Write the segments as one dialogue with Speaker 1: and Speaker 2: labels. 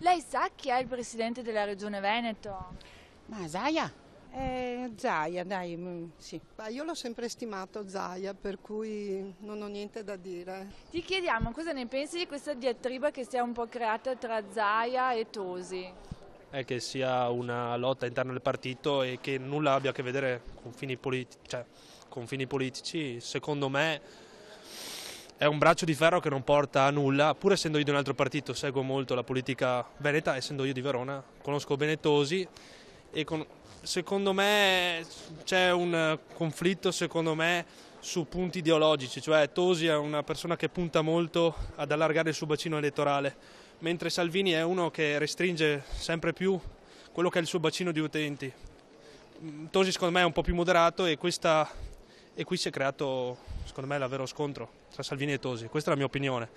Speaker 1: Lei sa chi è il presidente della Regione Veneto?
Speaker 2: Ma Zaia? Zaia, dai, sì.
Speaker 3: Io l'ho sempre stimato Zaia, per cui non ho niente da dire.
Speaker 1: Ti chiediamo cosa ne pensi di questa diatriba che si è un po' creata tra Zaia e Tosi.
Speaker 4: È che sia una lotta interna del partito e che nulla abbia a che vedere con fini politici, secondo me è un braccio di ferro che non porta a nulla, pur essendo io di un altro partito, seguo molto la politica veneta, essendo io di Verona, conosco bene Tosi e secondo me c'è un conflitto su punti ideologici, cioè Tosi è una persona che punta molto ad allargare il suo bacino elettorale, mentre Salvini è uno che restringe sempre più quello che è il suo bacino di utenti. Tosi secondo me è un po' più moderato e qui si è creato secondo me il vero scontro tra Salvini e Tosi, questa è la mia opinione.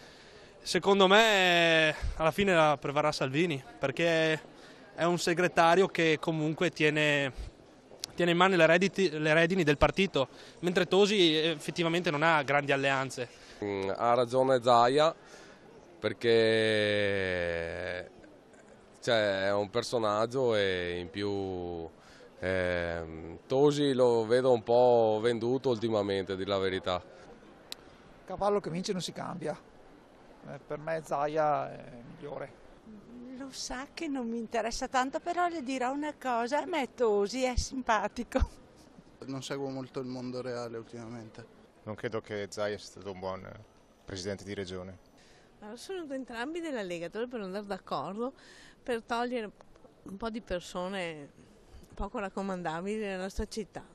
Speaker 4: Secondo me alla fine la prevarrà Salvini perché è un segretario che comunque tiene in mano le redini del partito, mentre Tosi effettivamente non ha grandi alleanze.
Speaker 5: Ha ragione Zaia perché è un personaggio e in più Tosi lo vedo un po' venduto ultimamente, a dire la verità.
Speaker 6: Cavallo che vince non si cambia, per me Zaia è migliore.
Speaker 2: Lo sa che non mi interessa tanto, però le dirò una cosa, a me Tosi è simpatico.
Speaker 7: Non seguo molto il mondo reale ultimamente.
Speaker 8: Non credo che Zaia sia stato un buon presidente di regione.
Speaker 9: Allora, sono entrambi della Lega, dovrebbero andare d'accordo per togliere un po' di persone poco raccomandabili nella nostra città.